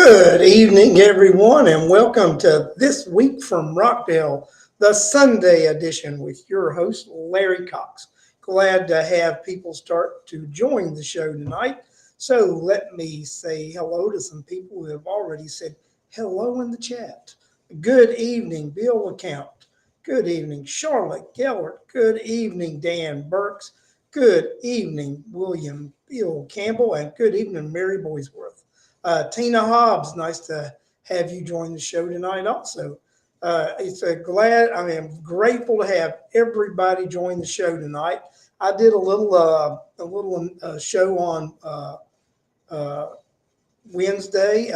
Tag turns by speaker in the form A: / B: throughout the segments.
A: Good evening, everyone, and welcome to This Week from Rockdale, the Sunday edition with your host, Larry Cox. Glad to have people start to join the show tonight. So let me say hello to some people who have already said hello in the chat. Good evening, Bill LeCount. Good evening, Charlotte Gellert. Good evening, Dan Burks. Good evening, William Bill Campbell, and good evening, Mary Boysworth. Tina Hobbs, nice to have you join the show tonight. Also, I'm grateful to have everybody join the show tonight. I did a little show on uh, Wednesday.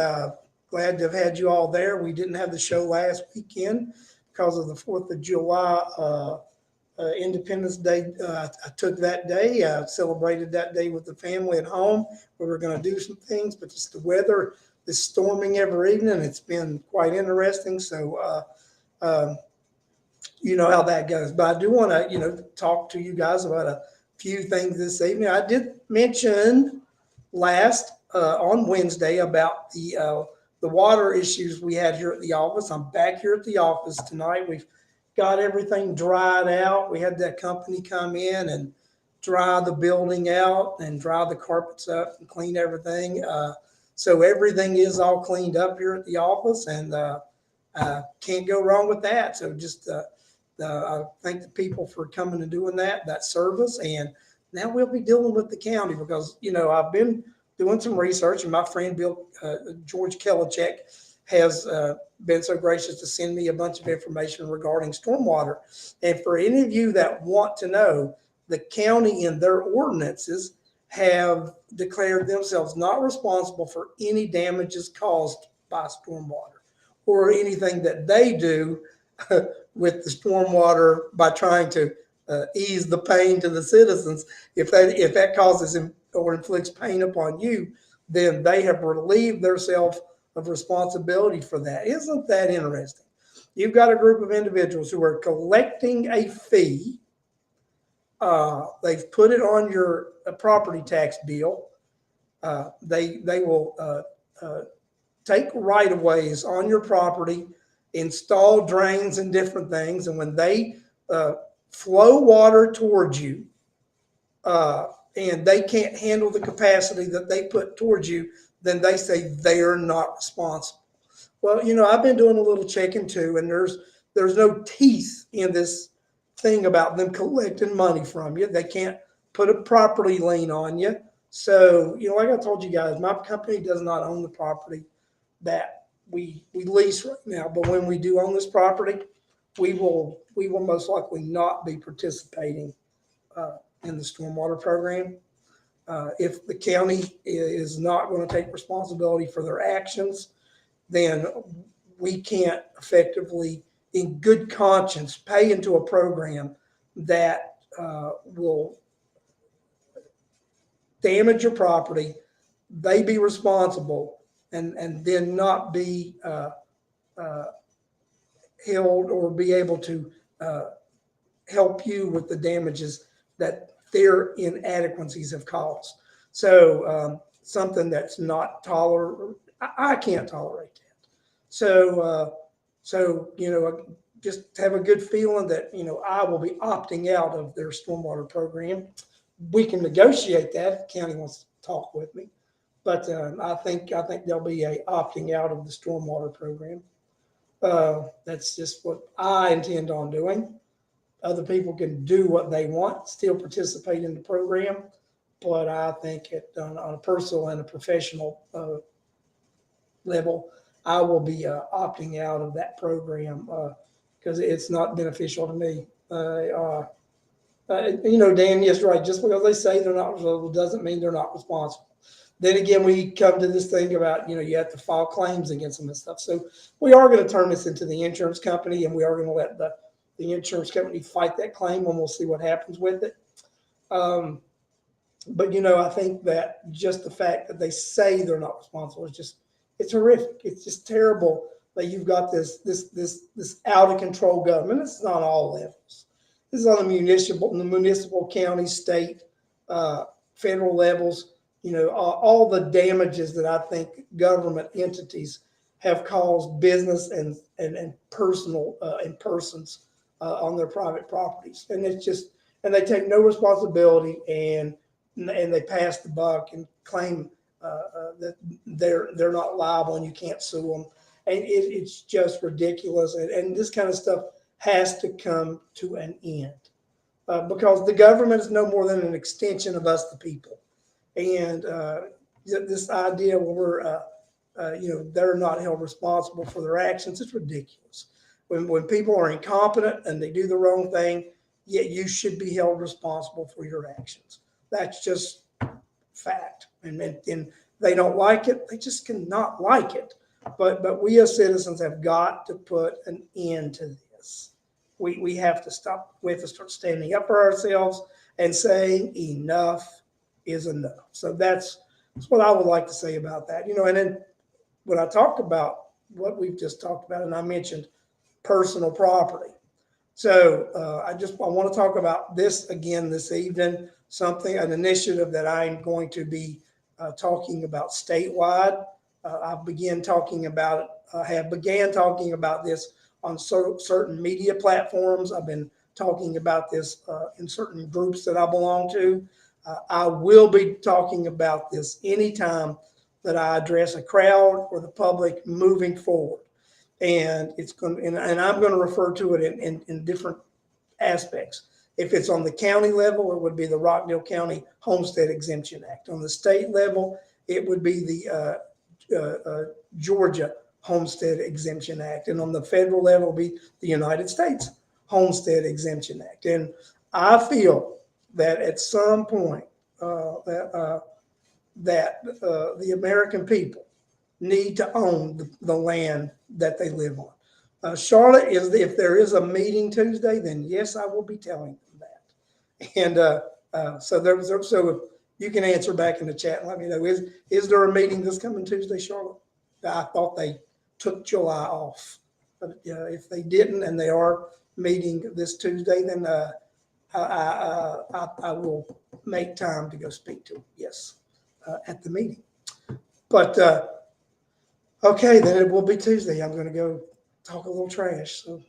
A: Glad to have had you all there. We didn't have the show last weekend because of the 4th of July Independence Day. I took that day, celebrated that day with the family at home. We were going to do some things, but just the weather is storming every evening. It's been quite interesting. So, you know how that goes. But I do want to, talk to you guys about a few things this evening. I did mention last on Wednesday about the water issues we had here at the office. I'm back here at the office tonight. We've got everything dried out. We had that company come in and dry the building out and dry the carpets up and clean everything. So everything is all cleaned up here at the office, and can't go wrong with that. So just I thank the people for coming and doing that service. And now we'll be dealing with the county because, I've been doing some research, and my friend George Kelichek has been so gracious to send me a bunch of information regarding stormwater. And for any of you that want to know, the county in their ordinances have declared themselves not responsible for any damages caused by stormwater or anything that they do with the stormwater by trying to ease the pain to the citizens. If that causes or inflicts pain upon you, then they have relieved themselves of responsibility for that. Isn't that interesting? You've got a group of individuals who are collecting a fee. They've put it on your property tax bill. They will take right of ways on your property, install drains and different things, and when they flow water towards you, and they can't handle the capacity that they put towards you, then they say they're not responsible. Well, I've been doing a little checking too, and there's no teeth in this thing about them collecting money from you. They can't put a property lien on you. So, like I told you guys, my company does not own the property that we lease right now. But when we do own this property, we will most likely not be participating in the stormwater program. If the county is not going to take responsibility for their actions, then we can't effectively, in good conscience, pay into a program that will damage your property, they be responsible, and then not be held or be able to help you with the damages that their inadequacies have caused. So something that's not tolerable, I can't tolerate that. So just have a good feeling that I will be opting out of their stormwater program. We can negotiate that if the county wants to talk with me, but I think there'll be a opting out of the stormwater program. That's just what I intend on doing. Other people can do what they want, still participate in the program, but I think on a personal and a professional level, I will be opting out of that program because it's not beneficial to me. Dan, yes, right. Just because they say they're not responsible doesn't mean they're not responsible. Then again, we come to this thing about, you have to file claims against them and stuff. So we are going to turn this into the insurance company, and we are going to let the insurance company fight that claim, and we'll see what happens with it. But I think that just the fact that they say they're not responsible it's horrific. It's just terrible that you've got this out of control government. It's not all levels. This is on the municipal, county, state, federal levels. all the damages that I think government entities have caused business and personal and persons on their private properties, and it's just and they take no responsibility and they pass the buck and claim that they're not liable and you can't sue them, and it's just ridiculous, and this kind of stuff has to come to an end because the government is no more than an extension of us, the people. And this idea where they're not held responsible for their actions, it's ridiculous. When people are incompetent and they do the wrong thing, yet you should be held responsible for your actions. That's just fact. And they don't like it. They just cannot like it. But we as citizens have got to put an end to this. We have to stop. We have to start standing up for ourselves and saying enough is enough. So that's what I would like to say about that. And then when I talk about what we've just talked about, and I mentioned personal property. So I want to talk about this again this evening, an initiative that I'm going to be talking about statewide. I began talking about this on certain media platforms. I've been talking about this in certain groups that I belong to. I will be talking about this anytime that I address a crowd or the public moving forward. And I'm going to refer to it in different aspects. If it's on the county level, it would be the Rockdale County Homestead Exemption Act. On the state level, it would be the Georgia Homestead Exemption Act. And on the federal level, it would be the United States Homestead Exemption Act. And I feel that at some point the American people need to own the land that they live on. Charlotte, if there is a meeting Tuesday, then yes, I will be telling them that. And so you can answer back in the chat and let me know, is there a meeting this coming Tuesday, Charlotte? I thought they took July off, but if they didn't and they are meeting this Tuesday, then I will make time to go speak to them, yes, at the meeting. But okay, then it will be Tuesday. I'm going to go talk a little trash. So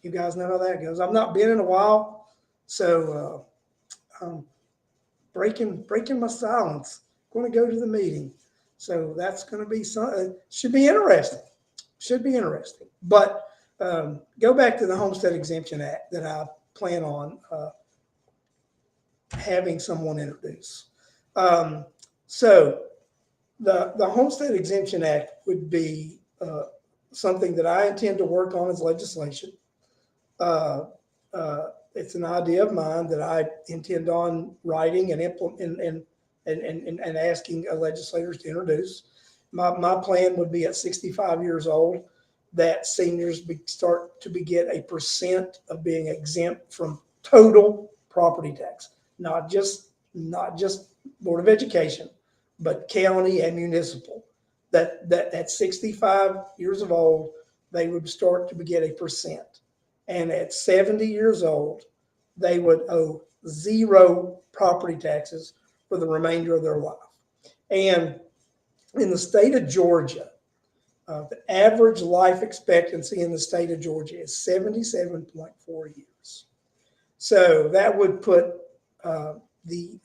A: you guys know how that goes. I've not been in a while, so I'm breaking my silence. I'm going to go to the meeting. So that's going to be should be interesting. Should be interesting. But go back to the Homestead Exemption Act that I plan on having someone introduce. So the Homestead Exemption Act would be something that I intend to work on as legislation. It's an idea of mine that I intend on writing and implement and asking legislators to introduce. My plan would be at 65 years old that seniors start to get a percent of being exempt from total property tax, not just Board of Education, but county and municipal. That at 65 years of old, they would start to get a percent. And at 70 years old, they would owe zero property taxes for the remainder of their life. And in the state of Georgia, the average life expectancy in the state of Georgia is 77.4 years. So that would put the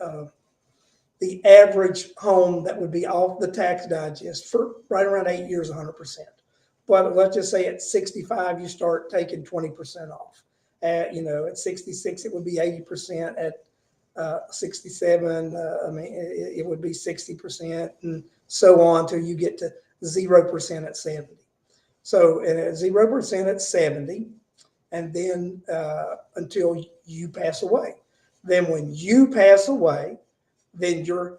A: average home that would be off the tax digest for right around 8 years, 100%. But let's just say at 65, you start taking 20% off. At 66, it would be 80%. At 67, it would be 60%, and so on until you get to 0% at 70. So at 0% at 70, and then until you pass away. Then when you pass away, then your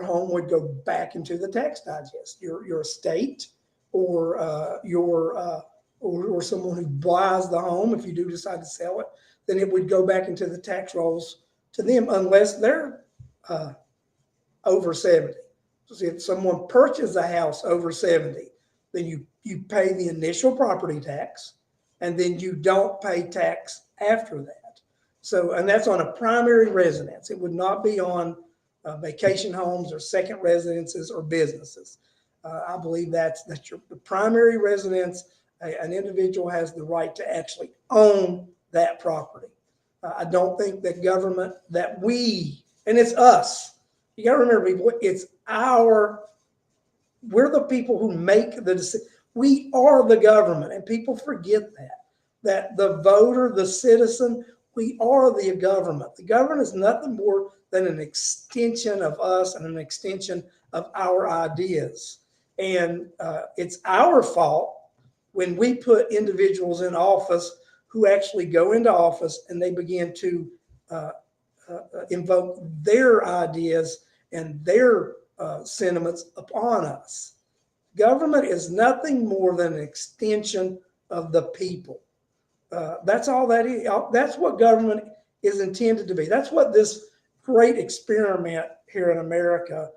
A: home would go back into the tax digest. Your estate or someone who buys the home, if you do decide to sell it, then it would go back into the tax rolls to them unless they're over 70. So if someone purchases a house over 70, then you pay the initial property tax, and then you don't pay tax after that. So, and that's on a primary residence. It would not be on vacation homes or second residences or businesses. I believe that's the primary residence. An individual has the right to actually own that property. I don't think that government, that we, and it's us. You got to remember, people, we're the people who make the decision. We are the government, and people forget that the voter, the citizen, we are the government. The government is nothing more than an extension of us and an extension of our ideas. And it's our fault when we put individuals in office who actually go into office and they begin to uh, invoke their ideas and their sentiments upon us. Government is nothing more than an extension of the people. That's all that is. That's what government is intended to be. That's what this great experiment here in America,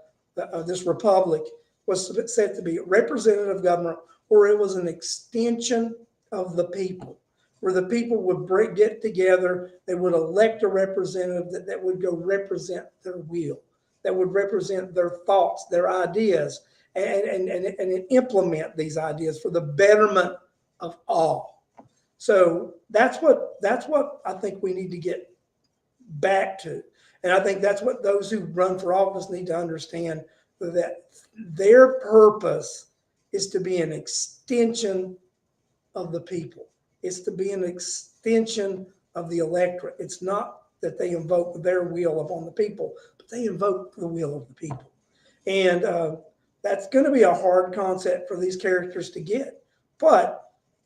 A: this republic, was said to be: representative government, or it was an extension of the people, where the people would get together, they would elect a representative that would go represent their will, that would represent their thoughts, their ideas, and implement these ideas for the betterment of all. So that's what I think we need to get back to. And I think that's what those who run for office need to understand, that their purpose is to be an extension of the people. It's to be an extension of the electorate. It's not that they invoke their will upon the people, but they invoke the will of the people. And that's going to be a hard concept for these characters to get. But,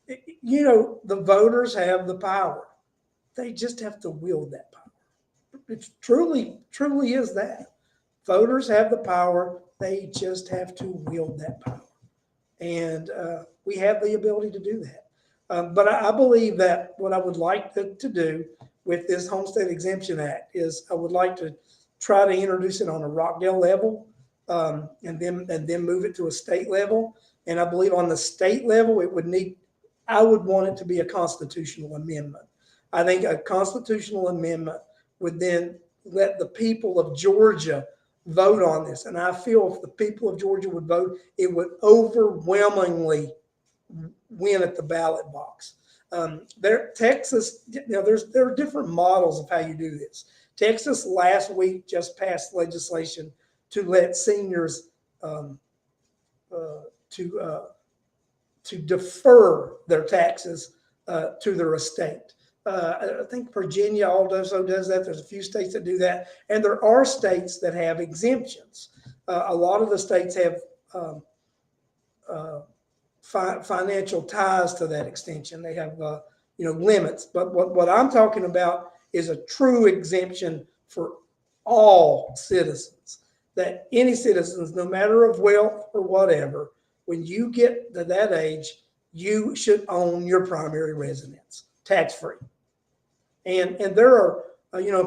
A: the voters have the power. They just have to wield that power. It truly is that. Voters have the power. They just have to wield that power. And we have the ability to do that. But I believe that what I would like to do with this Homestead Exemption Act is I would like to try to introduce it on a Rockdale level, and then move it to a state level. And I believe on the state level, I would want it to be a constitutional amendment. I think a constitutional amendment would then let the people of Georgia vote on this. And I feel if the people of Georgia would vote, it would overwhelmingly win at the ballot box. Texas, there are different models of how you do this. Texas last week just passed legislation to let seniors to defer their taxes to their estate. I think Virginia also does that. There's a few states that do that, and there are states that have exemptions. A lot of the states have financial ties to that extension. They have limits. But what I'm talking about is a true exemption for all citizens. That any citizens, no matter of wealth or whatever, when you get to that age, you should own your primary residence tax-free. And there are,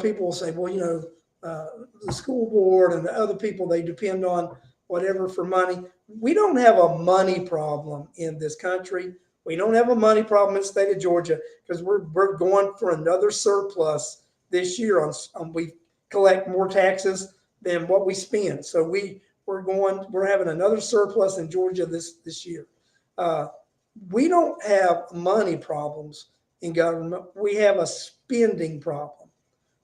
A: people will say, well, the school board and the other people, they depend on whatever for money. We don't have a money problem in this country. We don't have a money problem in the state of Georgia because we're going for another surplus this year. We collect more taxes than what we spend. So we're having another surplus in Georgia this year. We don't have money problems in government. We have a spending problem.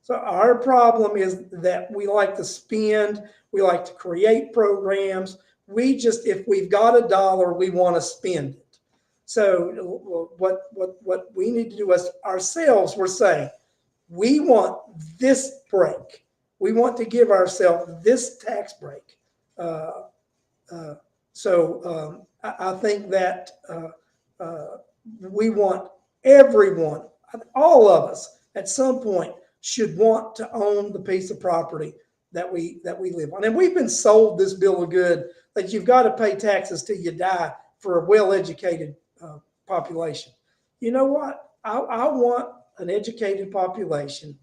A: So our problem is that we like to spend, we like to create programs. If we've got $1, we want to spend it. So what we need to do as ourselves, we're saying, we want this break. We want to give ourselves this tax break. So I think that we want everyone, all of us, at some point should want to own the piece of property that we live on. And we've been sold this bill of good that you've got to pay taxes till you die for a well-educated population. You know what? I want an educated population,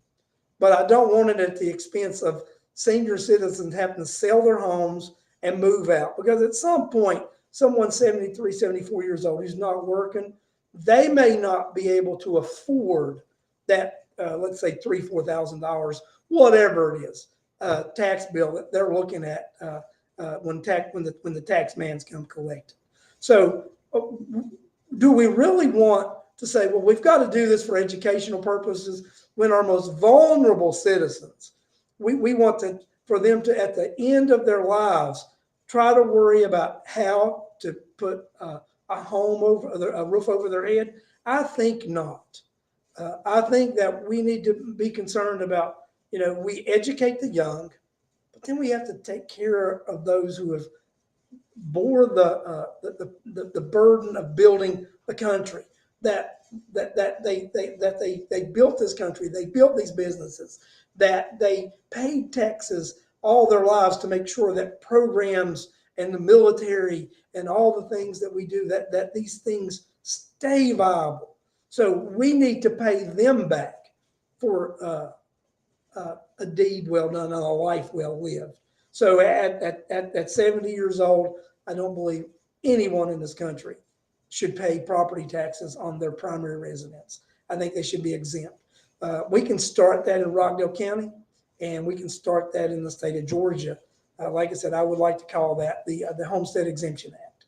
A: but I don't want it at the expense of senior citizens having to sell their homes and move out. Because at some point, someone 73, 74 years old who's not working, they may not be able to afford that, let's say $3,000, $4,000, whatever it is, tax bill that they're looking at when the tax man's come collect. So, do we really want to say, well, we've got to do this for educational purposes when our most vulnerable citizens, we want for them to, at the end of their lives, try to worry about how to put a roof over their head? I think not. I think that we need to be concerned about, we educate the young, but then we have to take care of those who have bore the burden of building the country. That they built this country, they built these businesses, that they paid taxes all their lives to make sure that programs and the military and all the things that we do, that these things stay viable. So we need to pay them back for a deed well done and a life well lived. So at 70 years old, I don't believe anyone in this country should pay property taxes on their primary residence. I think they should be exempt. We can start that in Rockdale County, and we can start that in the state of Georgia. Like I said, I would like to call that the Homestead Exemption Act.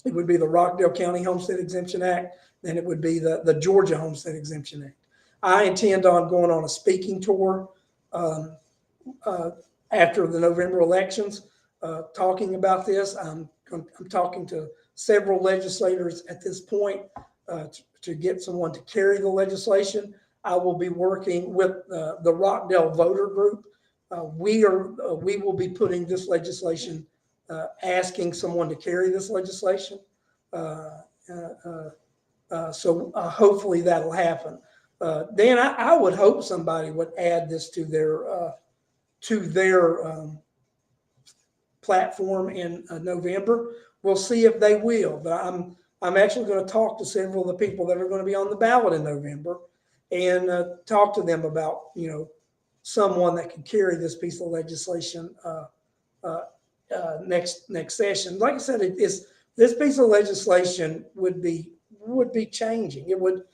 A: It would be the Rockdale County Homestead Exemption Act, then it would be the Georgia Homestead Exemption Act. I intend on going on a speaking tour after the November elections, talking about this. I'm talking to several legislators at this point to get someone to carry the legislation. I will be working with the Rockdale voter group. We will be putting this legislation, asking someone to carry this legislation. So hopefully that'll happen. Dan, I would hope somebody would add this to their platform in November. We'll see if they will, but I'm actually going to talk to several of the people that are going to be on the ballot in November and talk to them about, someone that could carry this piece of legislation next session. Like I said, this piece of legislation would be changing. It would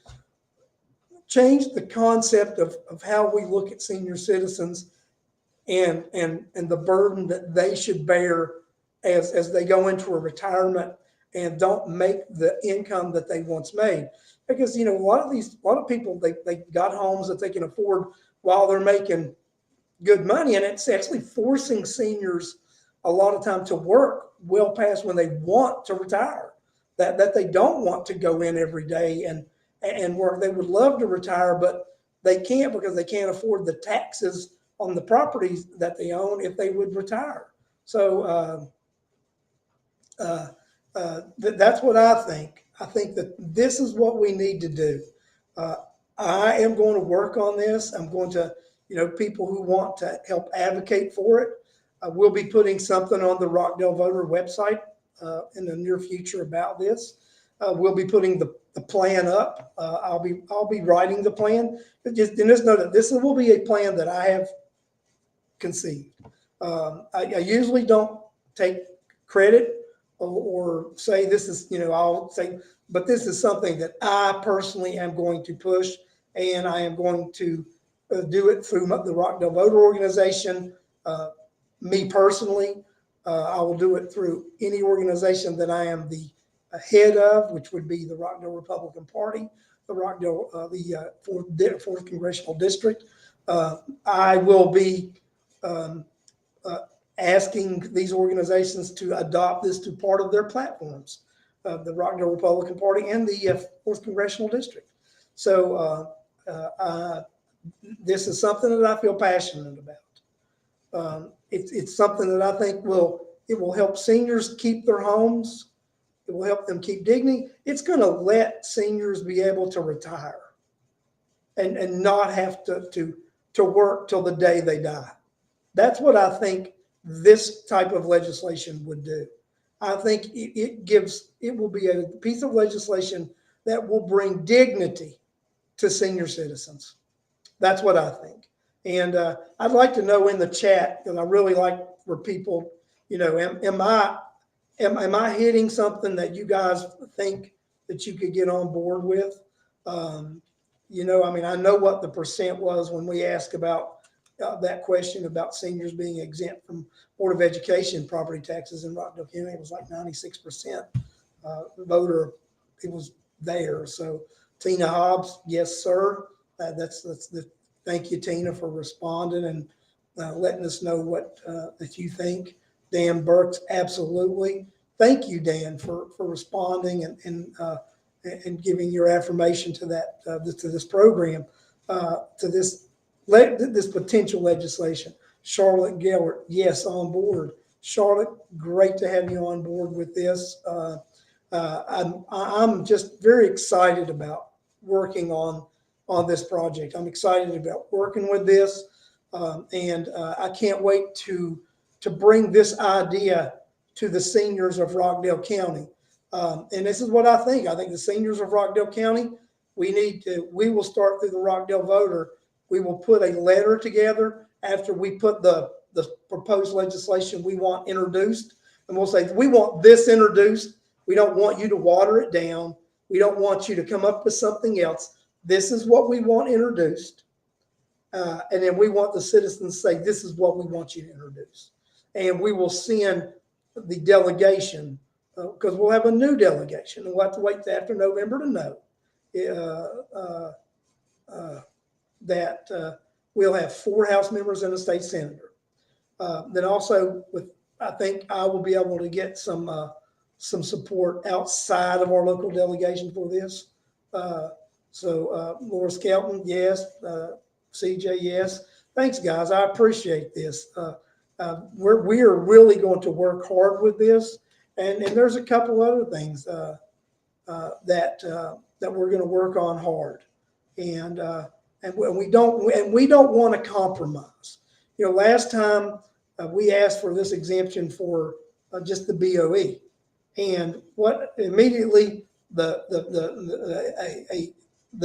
A: change the concept of how we look at senior citizens and the burden that they should bear as they go into a retirement and don't make the income that they once made. Because a lot of people they got homes that they can afford while they're making good money, and it's actually forcing seniors a lot of time to work well past when they want to retire. That they don't want to go in every day and work. They would love to retire, but they can't because they can't afford the taxes on the properties that they own if they would retire. So that's what I think. I think that this is what we need to do. I am going to work on this. I'm going to, people who want to help advocate for it. We'll be putting something on the Rockdale Voter website in the near future about this. We'll be putting the plan up. I'll be writing the plan. Just know that this will be a plan that I have conceived. I usually don't take credit or say this is, I'll say, but this is something that I personally am going to push, and I am going to do it through the Rockdale Voter Organization. Me personally, I will do it through any organization that I am the head of, which would be the Rockdale Republican Party, the Rockdale, the 4th Congressional District. I will be asking these organizations to adopt this to part of their platforms, the Rockdale Republican Party and the 4th Congressional District. So this is something that I feel passionate about. It's something that I think will help seniors keep their homes. It will help them keep dignity. It's going to let seniors be able to retire and not have to work till the day they die. That's what I think this type of legislation would do. I think it will be a piece of legislation that will bring dignity to senior citizens. That's what I think. And I'd like to know in the chat, because I really like for people, am I hitting something that you guys think that you could get on board with? I know what the percent was when we asked about that question about seniors being exempt from Board of Education property taxes in Rockdale County. It was like 96% voter, it was there. So Tina Hobbs, yes, sir. That's the thank you, Tina, for responding and letting us know what that you think. Dan Burks, absolutely. Thank you, Dan, for responding and giving your affirmation to that to this program, to this potential legislation. Charlotte Gellert, yes, on board. Charlotte, great to have you on board with this. I'm just very excited about working on this project. I'm excited about working with this, and I can't wait to bring this idea to the seniors of Rockdale County. And this is what I think. I think the seniors of Rockdale County, we will start through the Rockdale voter. We will put a letter together after we put the proposed legislation we want introduced. And we'll say, we want this introduced. We don't want you to water it down. We don't want you to come up with something else. This is what we want introduced. And then we want the citizens to say, this is what we want you to introduce. And we will send the delegation, because we'll have a new delegation. And we'll have to wait after November to know that we'll have 4 House members and a state senator. Then also, I think I will be able to get some support outside of our local delegation for this. So Laura Skelton, yes. CJ, yes. Thanks, guys. I appreciate this. We are really going to work hard with this, and there's a couple other things that we're going to work on hard, and we don't want to compromise. You know, last time we asked for this exemption for just the BOE, and what immediately the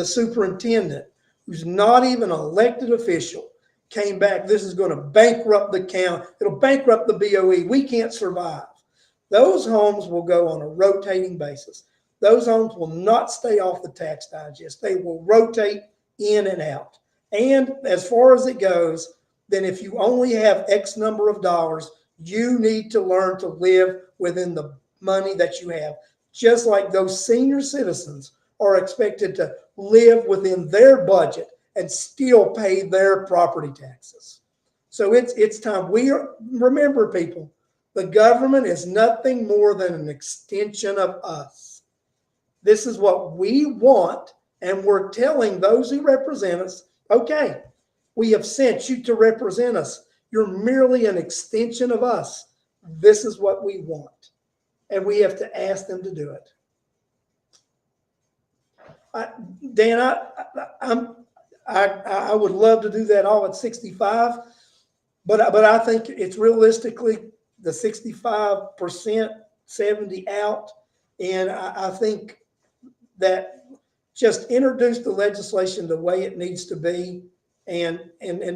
A: superintendent, who's not even an elected official, came back. This is going to bankrupt the county. It'll bankrupt the BOE. We can't survive. Those homes will go on a rotating basis. Those homes will not stay off the tax digest. They will rotate in and out. And as far as it goes, then if you only have X number of dollars, you need to learn to live within the money that you have. Just like those senior citizens are expected to live within their budget and still pay their property taxes. So it's time. Remember, people, the government is nothing more than an extension of us. This is what we want, and we're telling those who represent us, okay, we have sent you to represent us. You're merely an extension of us. This is what we want, and we have to ask them to do it. Dan, I would love to do that all at 65, but I think it's realistically the 65%, 70 out, and I think that just introduce the legislation the way it needs to be, and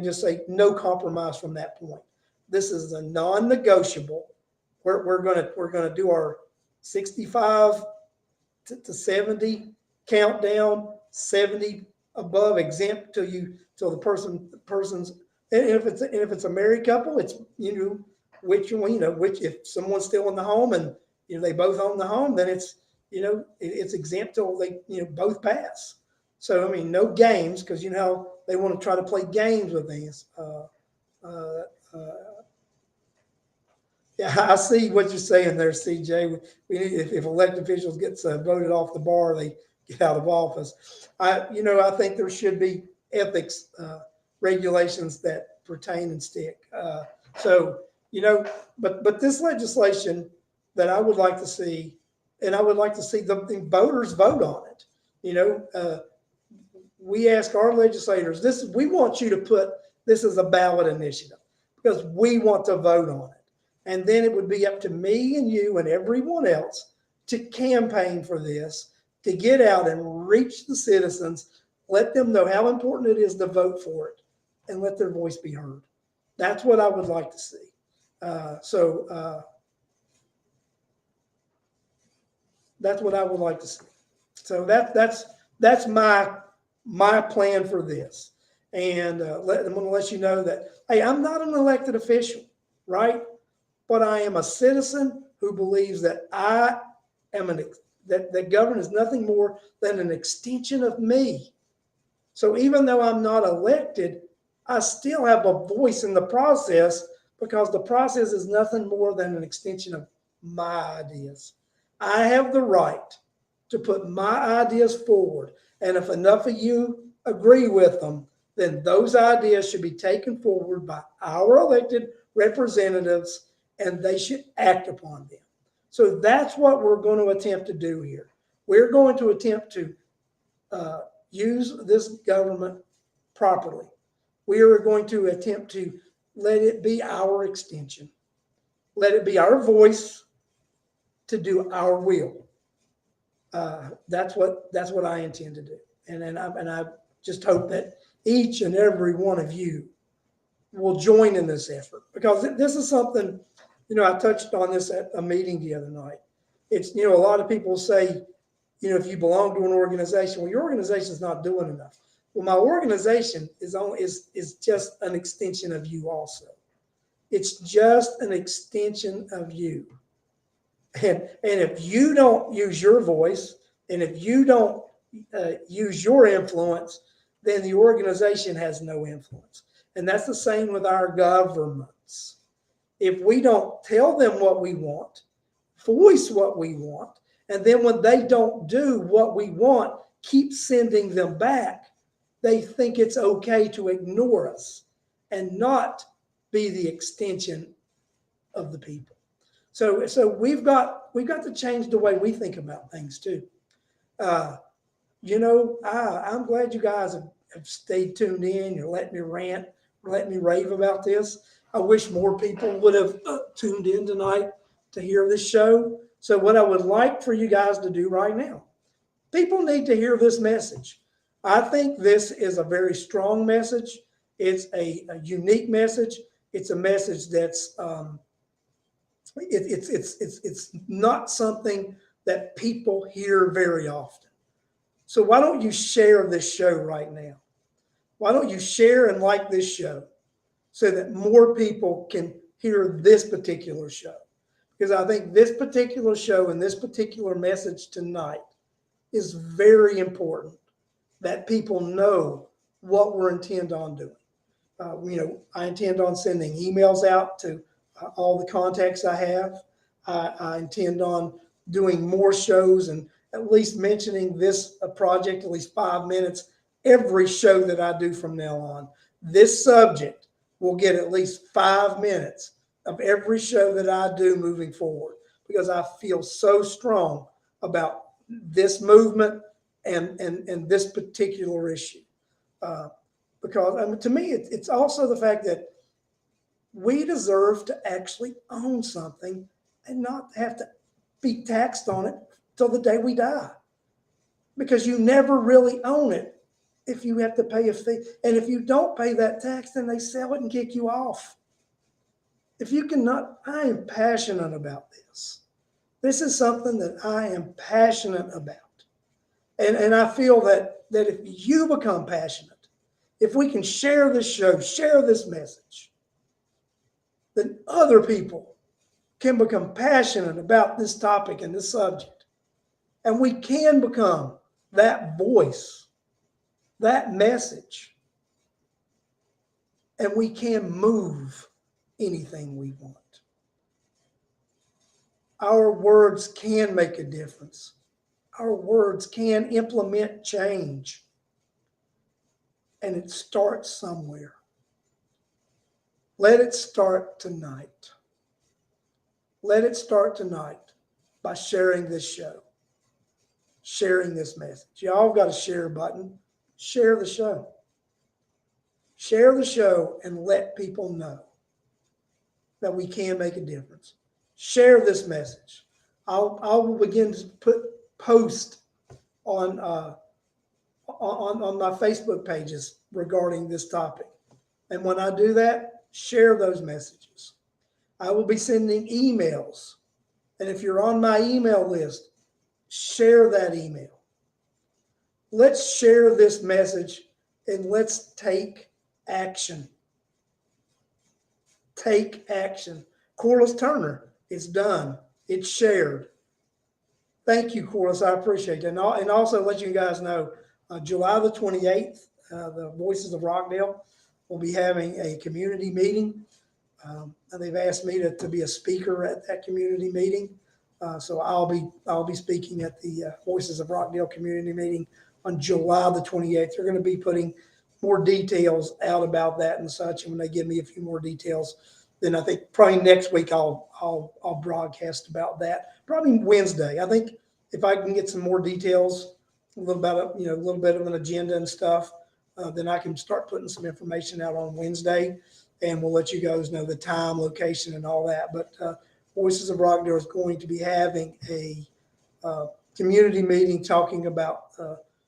A: just say no compromise from that point. This is a non-negotiable. We're gonna do our 65 to 70 countdown, 70 above exempt till the person's, and if it's a married couple, it's which if someone's still in the home and they both own the home, then it's it's exempt till they both pass. So I mean, no games, because they want to try to play games with these. Yeah, I see what you're saying there, CJ. If elected officials get voted off the bar, they get out of office. I think there should be ethics regulations that pertain and stick. But this legislation that I would like to see, and I would like to see the voters vote on it. We ask our legislators, we want you to put this as a ballot initiative because we want to vote on it. And then it would be up to me and you and everyone else to campaign for this, to get out and reach the citizens, let them know how important it is to vote for it, and let their voice be heard. That's what I would like to see. That's what I would like to see. So that's my plan for this. And I'm going to let you know that, hey, I'm not an elected official, right? But I am a citizen who believes that I am that government is nothing more than an extension of me. So even though I'm not elected, I still have a voice in the process because the process is nothing more than an extension of my ideas. I have the right to put my ideas forward. And if enough of you agree with them, then those ideas should be taken forward by our elected representatives and they should act upon them. So that's what we're going to attempt to do here. We're going to attempt to uh, use this government properly. We are going to attempt to let it be our extension. Let it be our voice to do our will. That's what I intend to do, and I just hope that each and every one of you will join in this effort because this is something, I touched on this at a meeting the other night. It's, a lot of people say, if you belong to an organization, well, your organization is not doing enough. Well, my organization is just an extension of you also. It's just an extension of you. And if you don't use your voice and if you don't use your influence, then the organization has no influence. And that's the same with our governments. If we don't tell them what we want, voice what we want, and then when they don't do what we want, keep sending them back, they think it's okay to ignore us and not be the extension of the people. So we've got to change the way we think about things too. I'm glad you guys have stayed tuned in. You're letting me rant, letting me rave about this. I wish more people would have tuned in tonight to hear this show. So what I would like for you guys to do right now, people need to hear this message. I think this is a very strong message. It's a unique message. It's a message that's it's not something that people hear very often. So why don't you share this show right now? Why don't you share and like this show so that more people can hear this particular show? Because I think this particular show and this particular message tonight is very important that people know what we're intent on doing. I intend on sending emails out to all the contacts I have. I intend on doing more shows and at least mentioning this project at least 5 minutes every show that I do from now on. This subject will get at least 5 minutes of every show that I do moving forward because I feel so strong about this movement and this particular issue. Because to me, it's also the fact that we deserve to actually own something and not have to be taxed on it till the day we die. Because you never really own it if you have to pay a fee. And if you don't pay that tax, then they sell it and kick you off. If you cannot, I am passionate about this. This is something that I am passionate about. And I feel that if you become passionate, if we can share this show, share this message, then other people can become passionate about this topic and this subject. And we can become that voice, that message, and we can move anything we want. Our words can make a difference. Our words can implement change. And it starts somewhere. Let it start tonight. Let it start tonight by sharing this show, sharing this message. Y'all got a share button. Share the show. Share the show and let people know that we can make a difference. Share this message. I will begin to post on my Facebook pages regarding this topic. And when I do that, share those messages. I will be sending emails. And if you're on my email list, share that email. Let's share this message and let's take action. Take action. Corliss Turner, it's done. It's shared. Thank you, Corliss. I appreciate that. And also let you guys know, July the 28th, the Voices of Rockdale will be having a community meeting. And they've asked me to be a speaker at that community meeting. So I'll be speaking at the Voices of Rockdale community meeting on July the 28th. They're going to be putting more details out about that and such. And when they give me a few more details, then I think probably next week I'll broadcast about that. Probably Wednesday. I think if I can get some more details, a little bit of an agenda and stuff, then I can start putting some information out on Wednesday, and we'll let you guys know the time, location, and all that. But Voices of Rockdale is going to be having a community meeting talking about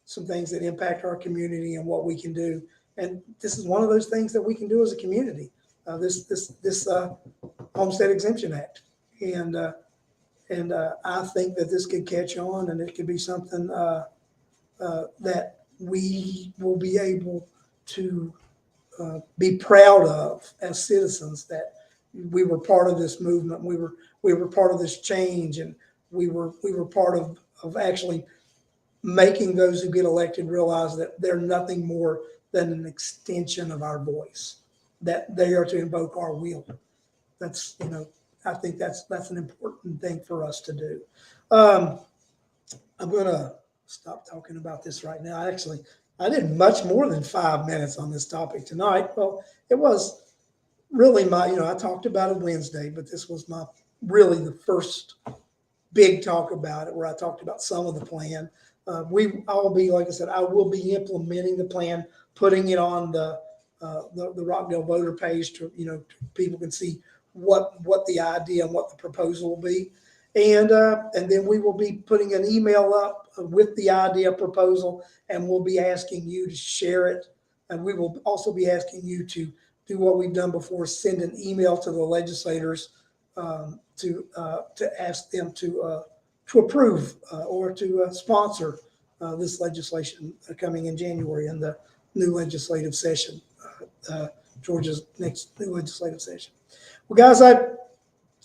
A: some things that impact our community and what we can do. And this is one of those things that we can do as a community. This Homestead Exemption Act, and I think that this could catch on, and it could be something that we will be able to be proud of as citizens, that we were part of this movement. We were part of this change, and we were part of actually making those who get elected realize that they're nothing more than an extension of our voice, that they are to invoke our will. That's, I think that's an important thing for us to do. I'm going to stop talking about this right now. I did much more than 5 minutes on this topic tonight. Well, it was really I talked about it Wednesday, but this was really the first big talk about it, where I talked about some of the plan. I'll be, like I said, I will be implementing the plan, putting it on the Rockdale voter page to, people can see what the idea and what the proposal will be. And then we will be putting an email up with the idea proposal, and we'll be asking you to share it. And we will also be asking you to do what we've done before, send an email to the legislators to ask them to approve or to sponsor this legislation coming in January in the new legislative session, Georgia's next new legislative session. Well, guys,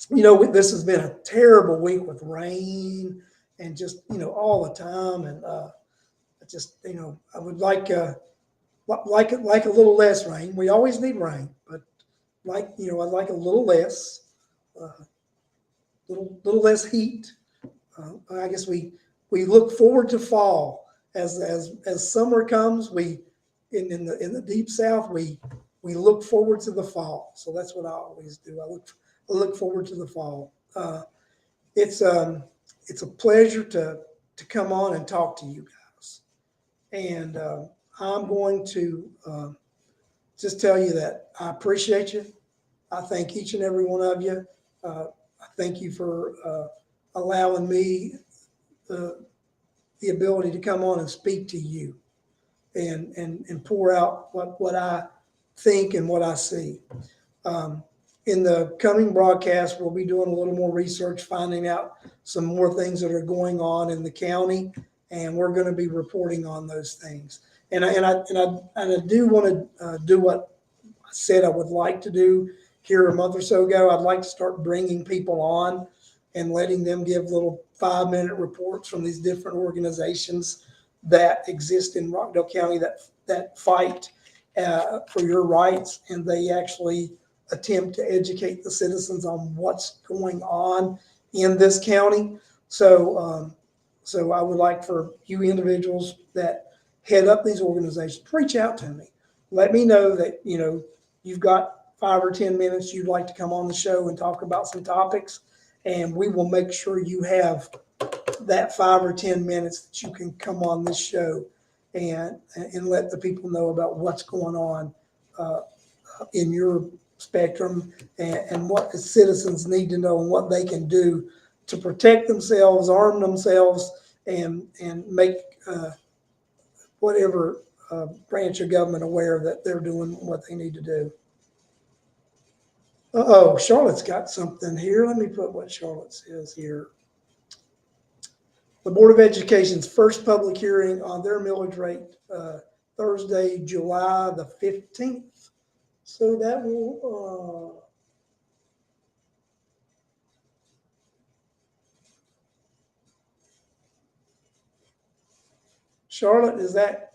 A: this has been a terrible week with rain and just, all the time. And I would like a little less rain. We always need rain, but I'd like a little less, little less heat. I guess we look forward to fall as summer comes. In the deep South, we look forward to the fall. So that's what I always do. I look forward to the fall. It's a pleasure to come on and talk to you guys. And I'm going to just tell you that I appreciate you. I thank each and every one of you. I thank you for allowing me the ability to come on and speak to you and pour out what I think and what I see. In the coming broadcast, we'll be doing a little more research, finding out some more things that are going on in the county, and we're going to be reporting on those things. And I do want to do what I said I would like to do here a month or so ago. I'd like to start bringing people on and letting them give little 5-minute reports from these different organizations that exist in Rockdale County that fight for your rights, and they actually attempt to educate the citizens on what's going on in this county. So I would like for you individuals that head up these organizations, reach out to me. Let me know that, you've got 5 or 10 minutes you'd like to come on the show and talk about some topics, and we will make sure you have that 5 or 10 minutes that you can come on this show and let the people know about what's going on in your spectrum, and what the citizens need to know and what they can do to protect themselves, arm themselves, and make whatever branch of government aware that they're doing what they need to do. Charlotte's got something here. Let me put what Charlotte says here. The Board of Education's first public hearing on their millage rate Thursday, July the 15th. So that will, Charlotte, is that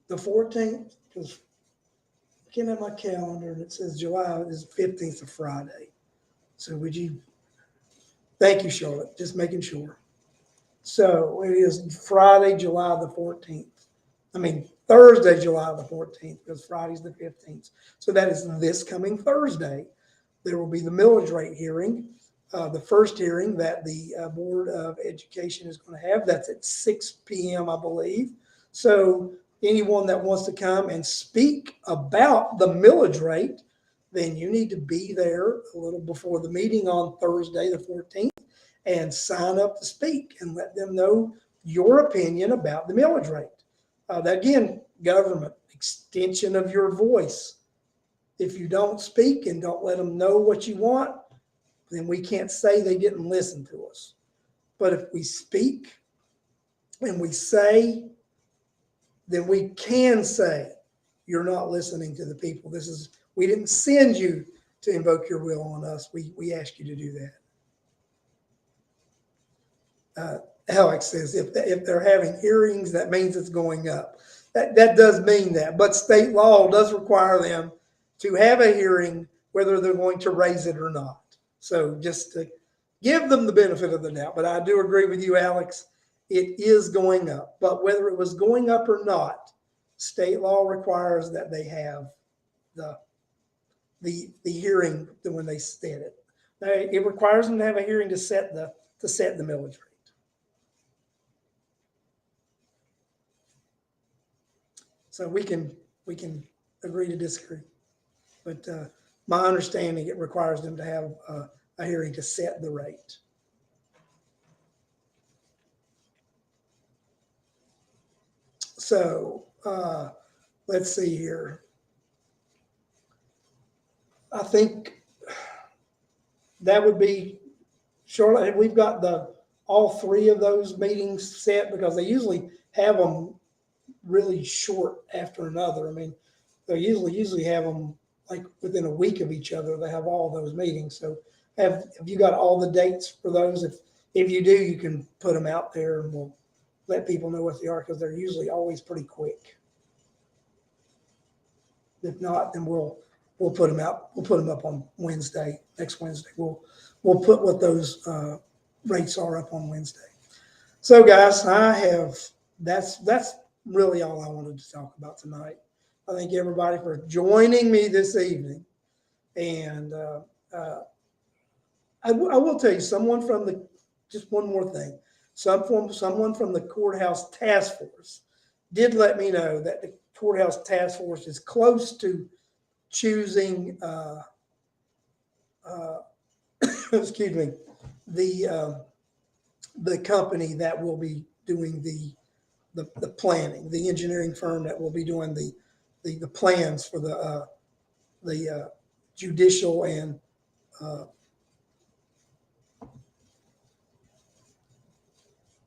A: the 14th? Because I can't have my calendar and it says July is 15th of Friday. So would you, thank you, Charlotte, just making sure. So it is Friday, July the 14th. I mean, Thursday, July the 14th, because Friday's the 15th. So that is this coming Thursday. There will be the millage rate hearing, the first hearing that the Board of Education is going to have. That's at 6 p.m., I believe. So anyone that wants to come and speak about the millage rate, then you need to be there a little before the meeting on Thursday, the 14th, and sign up to speak and let them know your opinion about the millage rate. That again, government, extension of your voice. If you don't speak and don't let them know what you want, then we can't say they didn't listen to us. But if we speak and we say, then we can say, you're not listening to the people. We didn't send you to invoke your will on us. We asked you to do that. Alex says, if they're having hearings, that means it's going up. That does mean that, but state law does require them to have a hearing, whether they're going to raise it or not. So just to give them the benefit of the doubt, but I do agree with you, Alex, it is going up. But whether it was going up or not, state law requires that they have the hearing when they set it. Now, it requires them to have a hearing to set the millage rate. So we can agree to disagree, but my understanding, it requires them to have a hearing to set the rate. So let's see here. I think that would be Charlotte. We've got all three of those meetings set because they usually have them really short after another. I mean, they usually have them like within a week of each other. They have all those meetings. So have you got all the dates for those? If you do, you can put them out there and we'll let people know what they are because they're usually always pretty quick. If not, then we'll put them out. We'll put them up on Wednesday, next Wednesday. We'll put what those rates are up on Wednesday. So guys, that's really all I wanted to talk about tonight. I thank everybody for joining me this evening. And I will tell you, just one more thing. Someone from the courthouse task force did let me know that the courthouse task force is close to choosing, excuse me, the company that will be doing the planning, the engineering firm that will be doing the plans for the judicial and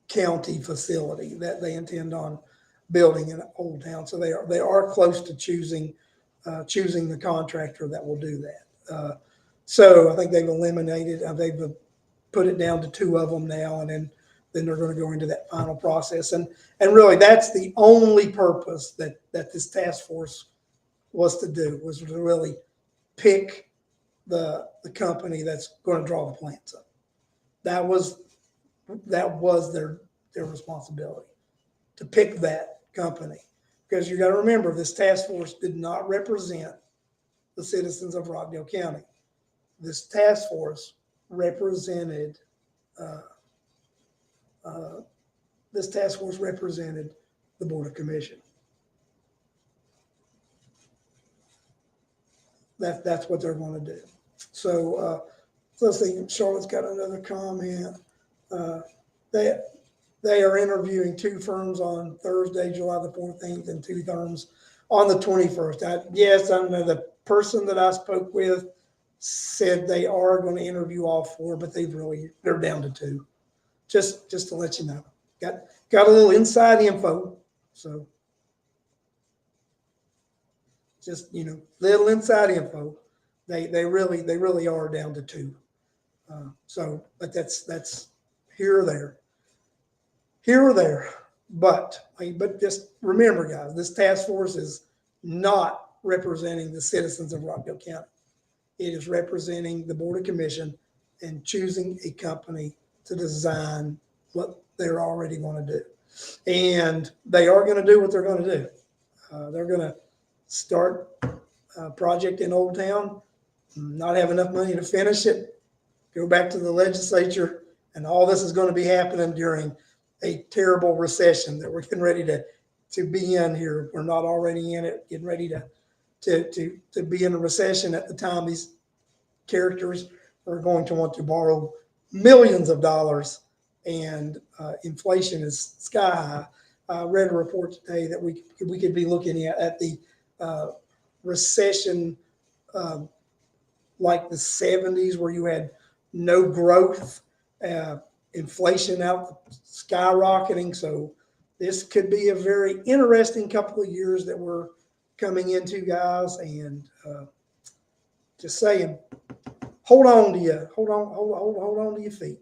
A: county facility that they intend on building in Old Town. So they are close to choosing the contractor that will do that. So I think they've eliminated, they've put it down to two of them now, and then they're going to go into that final process. And really, that's the only purpose that this task force was to do, was to really pick the company that's going to draw the plans up. That was their responsibility, to pick that company. Because you got to remember, this task force did not represent the citizens of Rockdale County. This task force represented the Board of Commission. That's what they're going to do. So let's see. Charlotte's got another comment. They are interviewing two firms on Thursday, July the 14th, and two firms on the 21st. Yes, I know the person that I spoke with said they are going to interview all four, but they're down to two. Just to let you know. Got a little inside info. So just, little inside info. They really are down to two. But that's here or there, here or there. But just remember, guys, this task force is not representing the citizens of Rockdale County. It is representing the Board of Commission and choosing a company to design what they're already going to do. And they are going to do what they're going to do. They're going to start a project in Old Town, not have enough money to finish it, go back to the legislature, and all this is going to be happening during a terrible recession that we're getting ready to be in here. We're not already in it, getting ready to be in a recession at the time these characters are going to want to borrow millions of dollars, and inflation is sky high. I read a report today that we could be looking at the recession like the 70s, where you had no growth, inflation out skyrocketing. So this could be a very interesting couple of years that we're coming into, guys. And just saying, hold on to your feet.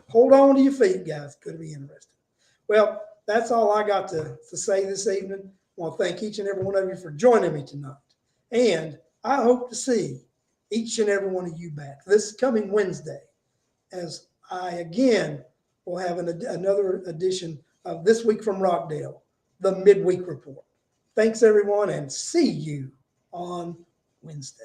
A: Hold on to your feet, guys. Could be interesting. Well, that's all I got to say this evening. I want to thank each and every one of you for joining me tonight. And I hope to see each and every one of you back this coming Wednesday, as I again will have another edition of This Week from Rockdale, the Midweek Report. Thanks, everyone, and see you on Wednesday.